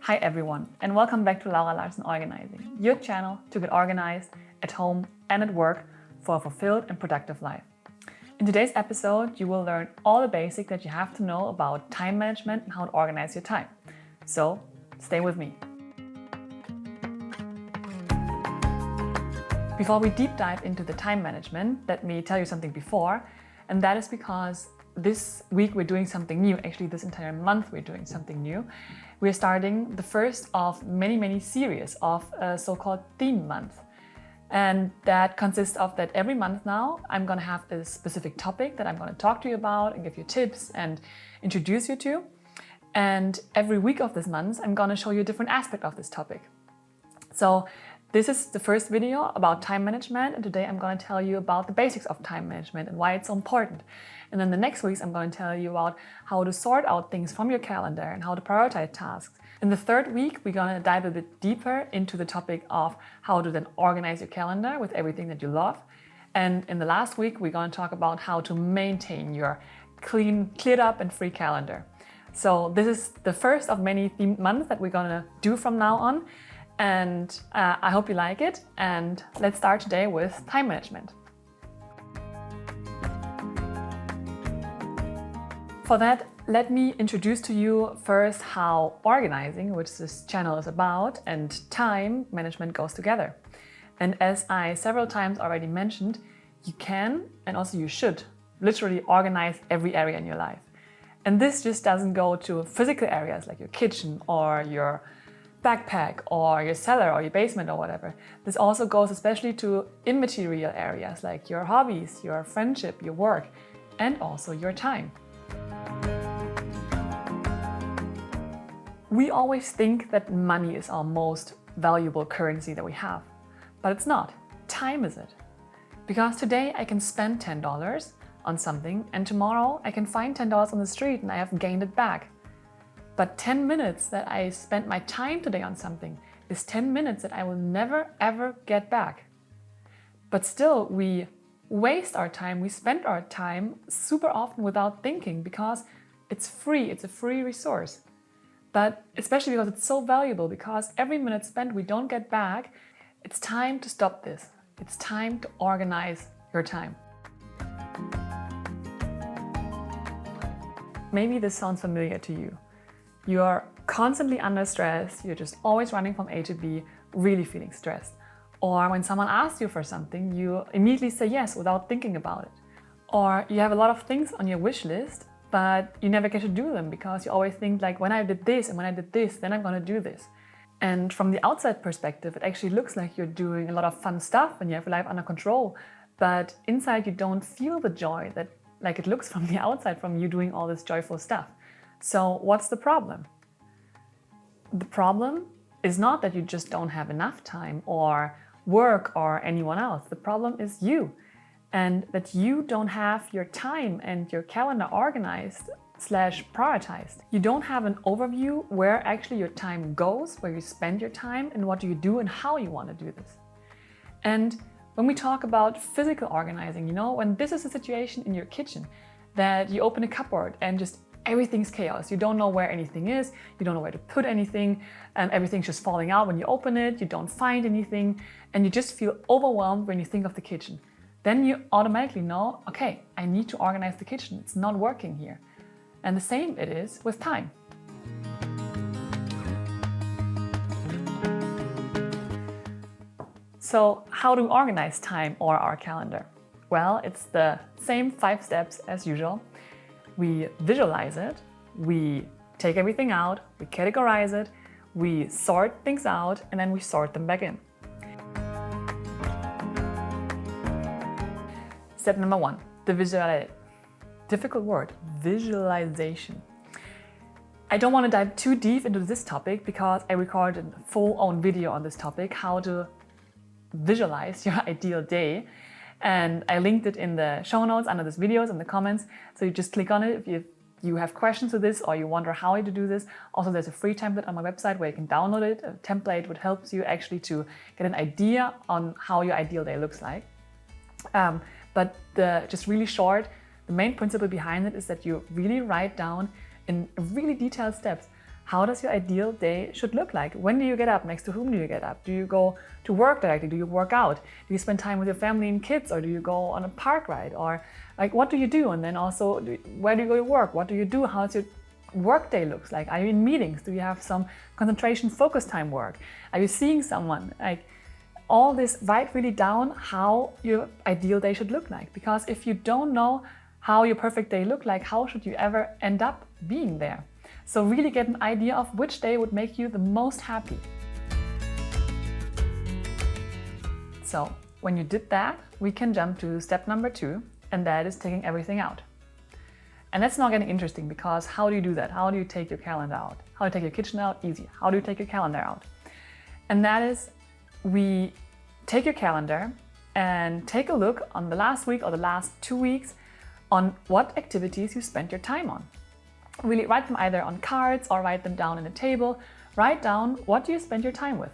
Hi everyone, and welcome back to Laura Larsen Organizing, your channel to get organized at home and at work for a fulfilled and productive life. In today's episode, you will learn all the basics that you have to know about time management and how to organize your time. So, stay with me. Before we deep dive into the time management, let me tell you something before, and that is because this week we're doing something new. Actually, this entire month we're doing something new. We're starting the first of many series of a so-called theme month. And that consists of that every month now I'm going to have a specific topic that I'm going to talk to you about and give you tips and introduce you to. And every week of this month I'm going to show you a different aspect of this topic. So this is the first video about time management, and today I'm going to tell you about the basics of time management and why it's so important. And then the next weeks I'm going to tell you about how to sort out things from your calendar and how to prioritize tasks. In the third week we're going to dive a bit deeper into the topic of how to then organize your calendar with everything that you love. And in the last week we're going to talk about how to maintain your cleared up and free calendar. So this is the first of many themed months that we're going to do from now on. And I hope you like it, and let's start today with time management. For that, let me introduce to you first how organizing, which this channel is about, and time management goes together. And as I several times already mentioned, you can, and also you should, literally organize every area in your life. And this just doesn't go to physical areas like your kitchen or your backpack or your cellar or your basement or whatever. This also goes especially to immaterial areas like your hobbies, your friendship, your work, and also your time. We always think that money is our most valuable currency that we have, but it's not. Time is it. Because today I can spend $10 on something and tomorrow I can find $10 on the street and I have gained it back. But 10 minutes that I spent my time today on something is 10 minutes that I will never ever get back. But still, we waste our time, we spend our time super often without thinking because it's free, it's a free resource. But especially because it's so valuable, because every minute spent we don't get back, it's time to stop this. It's time to organize your time. Maybe this sounds familiar to you. You are constantly under stress, you're just always running from A to B, really feeling stressed. Or when someone asks you for something, you immediately say yes without thinking about it. Or you have a lot of things on your wish list, but you never get to do them because you always think like, when I did this and when I did this, then I'm gonna do this. And from the outside perspective, it actually looks like you're doing a lot of fun stuff and you have your life under control, but inside you don't feel the joy that like it looks from the outside from you doing all this joyful stuff. So what's the problem? The problem is not that you just don't have enough time or work or anyone else. The problem is you, and that you don't have your time and your calendar organized / prioritized. You don't have an overview where actually your time goes, where you spend your time, and what do you do and how you want to do this. And when we talk about physical organizing, you know, when this is a situation in your kitchen that you open a cupboard and just everything's chaos. You don't know where anything is, you don't know where to put anything, and everything's just falling out when you open it, you don't find anything, and you just feel overwhelmed when you think of the kitchen. Then you automatically know, okay, I need to organize the kitchen, it's not working here. And the same it is with time. So how do we organize time or our calendar? Well, it's the same 5 steps as usual. We visualize it, we take everything out, we categorize it, we sort things out, and then we sort them back in. Step number 1, the difficult word, visualization. I don't want to dive too deep into this topic because I recorded a full-on video on this topic, how to visualize your ideal day. And I linked it in the show notes under this video in the comments. So you just click on it if you have questions to this or you wonder how to do this. Also, there's a free template on my website where you can download it. A template which helps you actually to get an idea on how your ideal day looks like. But just really short, the main principle behind it is that you really write down in really detailed steps how does your ideal day should look like? When do you get up? Next to whom do you get up? Do you go to work directly? Do you work out? Do you spend time with your family and kids? Or do you go on a park ride? Or like, what do you do? And then also, where do you go to work? What do you do? How's your work day looks like? Are you in meetings? Do you have some concentration focus time work? Are you seeing someone? Like, all this, write really down how your ideal day should look like. Because if you don't know how your perfect day look like, how should you ever end up being there? So really get an idea of which day would make you the most happy. So when you did that, we can jump to step number 2, and that is taking everything out. And that's not getting interesting, because how do you do that? How do you take your calendar out? How do you take your kitchen out? Easy. How do you take your calendar out? And that is, we take your calendar and take a look on the last week or the last 2 weeks on what activities you spent your time on. Really write them either on cards or write them down in a table. Write down what you spend your time with.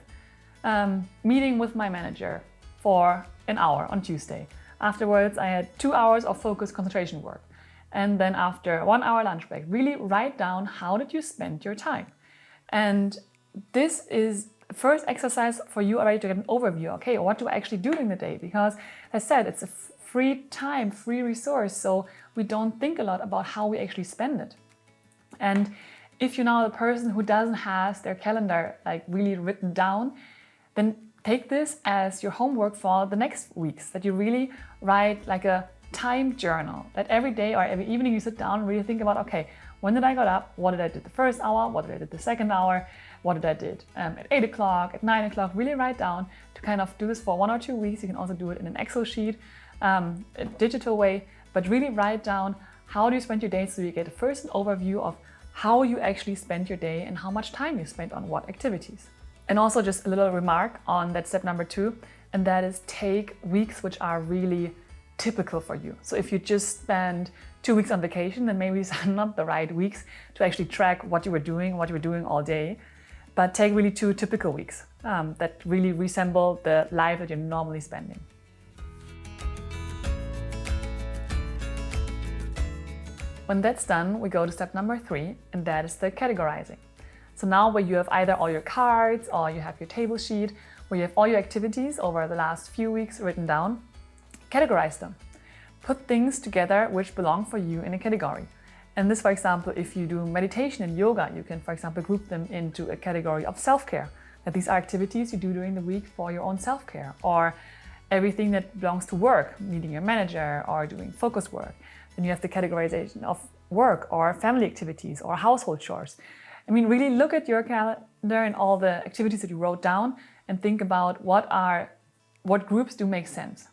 Meeting with my manager for an hour on Tuesday. Afterwards, I had 2 hours of focused concentration work. And then after 1 hour lunch break, really write down how did you spend your time. And this is the first exercise for you already to get an overview. Okay, what do I actually do during the day? Because as I said, it's a free time, free resource. So we don't think a lot about how we actually spend it. And if you're now the person who doesn't have their calendar like really written down, then take this as your homework for the next weeks, that you really write like a time journal, that every day or every evening you sit down and really think about, okay, when did I get up? What did I do the first hour? What did I do the second hour? What did I do at 8 o'clock, at 9 o'clock? Really write down to kind of do this for 1 or 2 weeks. You can also do it in an Excel sheet, a digital way, but really write down how do you spend your day, so you get first an overview of how you actually spend your day and how much time you spent on what activities. And also just a little remark on that step number 2, and that is take weeks which are really typical for you. So if you just spend 2 weeks on vacation, then maybe these are not the right weeks to actually track what you were doing all day. But take really 2 typical weeks that really resemble the life that you're normally spending. When that's done, we go to step number 3, and that is the categorizing. So now where you have either all your cards or you have your table sheet, where you have all your activities over the last few weeks written down, categorize them. Put things together which belong for you in a category. And this, for example, if you do meditation and yoga, you can, for example, group them into a category of self-care. That these are activities you do during the week for your own self-care. Or everything that belongs to work, meeting your manager or doing focus work. Then you have the categorization of work or family activities or household chores. I mean, really look at your calendar and all the activities that you wrote down and think about what groups do make sense.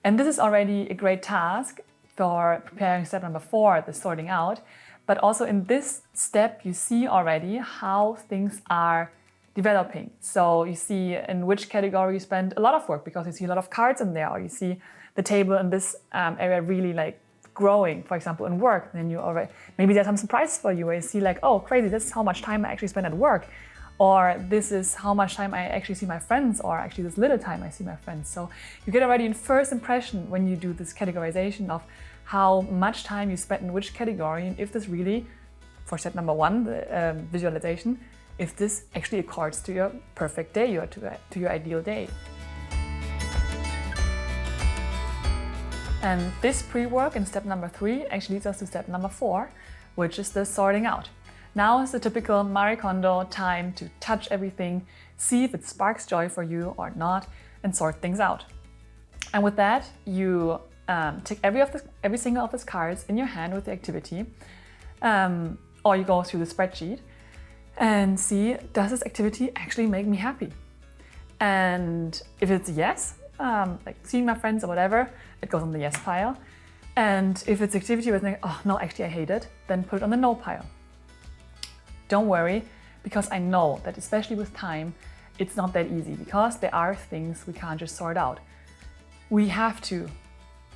And this is already a great task for preparing step number 4, the sorting out. But also in this step, you see already how things are developing. So you see in which category you spend a lot of work because you see a lot of cards in there, or you see the table in this area really like growing, for example, in work. Then you already, maybe there's some surprises for you where you see like, oh, crazy, this is how much time I actually spend at work. Or this is how much time I actually see my friends, or actually this little time I see my friends. So you get already a first impression when you do this categorization of how much time you spend in which category, and if this really, for step number 1, the visualization, if this actually accords to your perfect day or to your ideal day. And this pre-work in step number 3 actually leads us to step number 4, which is the sorting out. Now is the typical Marie Kondo time to touch everything, see if it sparks joy for you or not, and sort things out. And with that, you take every single of these cards in your hand with the activity, or you go through the spreadsheet and see, does this activity actually make me happy? And if it's yes, like seeing my friends or whatever, it goes on the yes pile. And if it's activity where it's like, oh no, actually I hate it, then put it on the no pile. Don't worry, because I know that especially with time, it's not that easy, because there are things we can't just sort out. We have to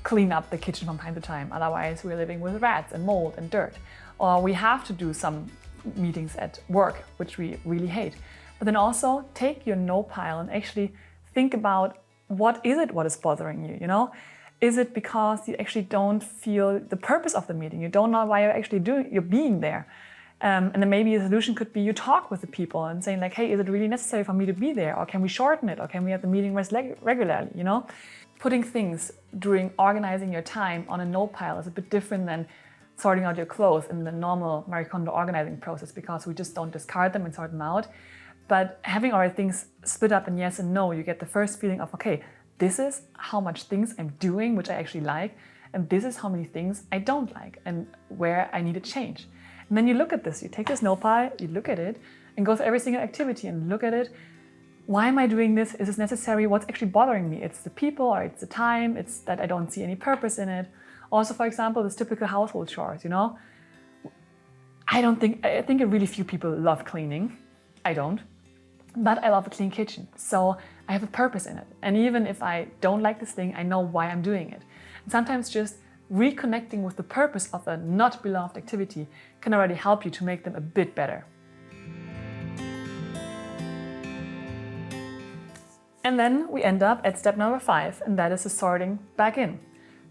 clean up the kitchen from time to time, otherwise we're living with rats and mold and dirt. Or we have to do some meetings at work, which we really hate. But then also take your no pile and actually think about what is bothering you, you know? Is it because you actually don't feel the purpose of the meeting? You don't know why you're actually you're being there. And then maybe a solution could be you talk with the people and saying like, hey, is it really necessary for me to be there? Or can we shorten it? Or can we have the meeting regularly, you know? Putting things during organizing your time on a note pile is a bit different than sorting out your clothes in the normal Marie Kondo organizing process, because we just don't discard them and sort them out. But having our things split up in yes and no, you get the first feeling of, okay, this is how much things I'm doing, which I actually like, and this is how many things I don't like and where I need a change. And then you look at this, you take this note pile, you look at it and go through every single activity and look at it. Why am I doing this? Is this necessary? What's actually bothering me? It's the people, or it's the time, it's that I don't see any purpose in it. Also, for example, this typical household chores, you know? I think really few people love cleaning. I don't. But I love a clean kitchen. So I have a purpose in it. And even if I don't like this thing, I know why I'm doing it. And sometimes just reconnecting with the purpose of a not beloved activity can already help you to make them a bit better. And then we end up at step number 5, and that is the sorting back in.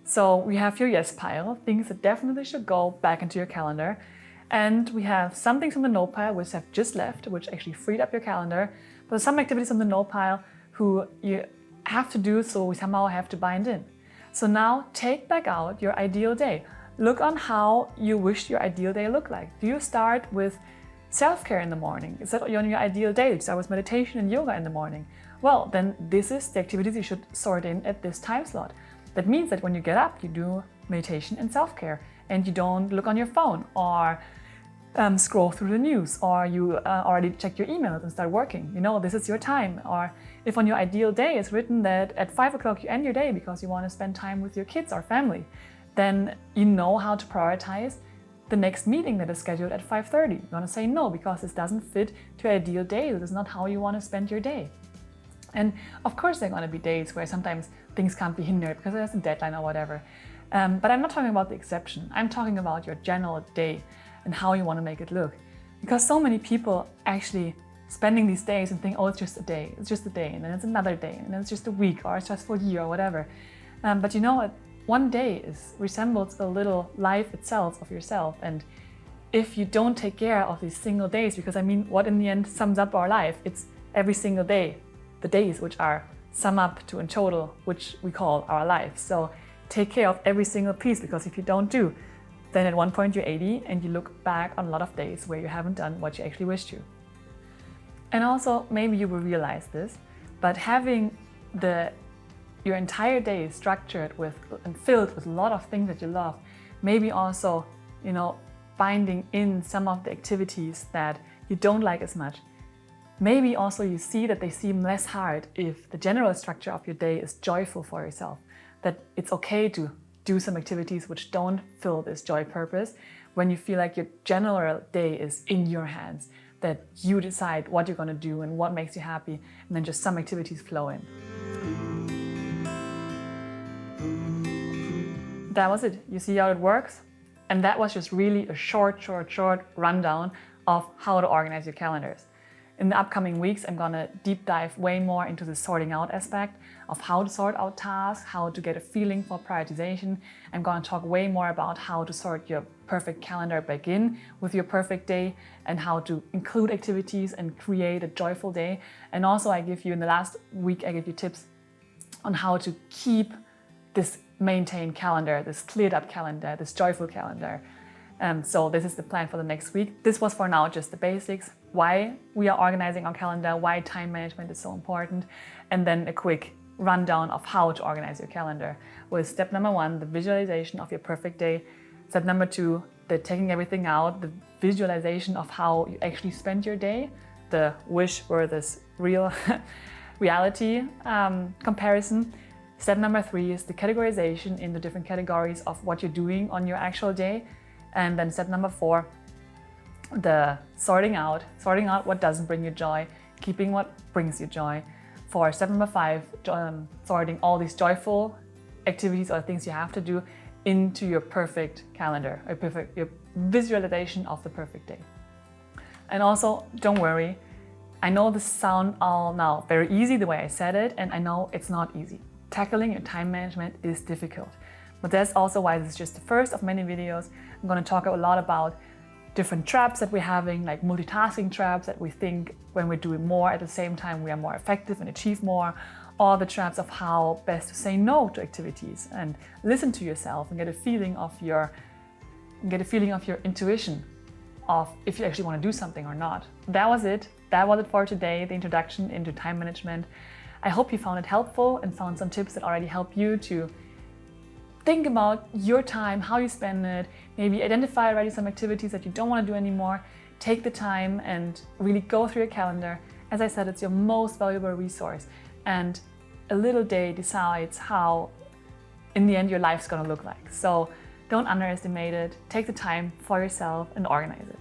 So we have your yes pile, things that definitely should go back into your calendar. And we have some things from the note pile which have just left, which actually freed up your calendar. But some activities on the note pile who you have to do, so we somehow have to bind in. So now take back out your ideal day. Look on how you wish your ideal day looked like. Do you start with self-care in the morning? Is that on your ideal day? Do you start with meditation and yoga in the morning? Well, then this is the activities you should sort in at this time slot. That means that when you get up, you do meditation and self-care, and you don't look on your phone or scroll through the news, or you already check your emails and start working. You know, this is your time. Or if on your ideal day it's written that at 5 o'clock you end your day because you want to spend time with your kids or family, then you know how to prioritize the next meeting that is scheduled at 5:30. You want to say no because this doesn't fit to your ideal day. This is not how you want to spend your day. And of course there are going to be days where sometimes things can't be hindered because there's a deadline or whatever. But I'm not talking about the exception. I'm talking about your general day and how you want to make it look. Because so many people actually spending these days and think, oh, it's just a day, and then it's another day, and then it's just a week or a stressful year or whatever. But you know, one day resembles a little life itself of yourself. And if you don't take care of these single days, because I mean, what in the end sums up our life? It's every single day, the days which are sum up to in total, which we call our life. So take care of every single piece, because if you don't do, then at one point you're 80 and you look back on a lot of days where you haven't done what you actually wish to. And also, maybe you will realize this, but having your entire day structured with and filled with a lot of things that you love, maybe also, you know, binding in some of the activities that you don't like as much. Maybe also you see that they seem less hard if the general structure of your day is joyful for yourself, that it's okay to do some activities which don't fill this joy purpose when you feel like your general day is in your hands, that you decide what you're going to do and what makes you happy, and then just some activities flow in. That was it. You see how it works? And that was just really a short rundown of how to organize your calendars. In the upcoming weeks, I'm gonna deep dive way more into the sorting out aspect of how to sort out tasks, how to get a feeling for prioritization. I'm gonna talk way more about how to sort your perfect calendar back in with your perfect day, and how to include activities and create a joyful day. And also in the last week, I give you tips on how to keep this maintained calendar, this cleared up calendar, this joyful calendar. So this is the plan for the next week. This was for now just the basics, why we are organizing our calendar, why time management is so important, and then a quick rundown of how to organize your calendar with step number 1, the visualization of your perfect day. Step number 2, the taking everything out, the visualization of how you actually spend your day, the wish versus real reality comparison. Step number 3 is the categorization in the different categories of what you're doing on your actual day. And then step number 4, the sorting out what doesn't bring you joy, keeping what brings you joy. For step number 5, sorting all these joyful activities or things you have to do into your perfect calendar, your visualization of the perfect day. And also, don't worry, I know this sounds all now very easy the way I said it, and I know it's not easy. Tackling your time management is difficult. But that's also why this is just the first of many videos. I'm going to talk a lot about different traps that we're having, like multitasking traps that we think when we're doing more at the same time we are more effective and achieve more, or the traps of how best to say no to activities and listen to yourself and get a feeling of your intuition of if you actually want to do something or not. That was it for today, the introduction into time management. I hope you found it helpful and found some tips that already help you to think about your time, how you spend it, maybe identify already some activities that you don't want to do anymore. Take the time and really go through your calendar. As I said, it's your most valuable resource, and a little day decides how, in the end, your life's gonna look like. So don't underestimate it. Take the time for yourself and organize it.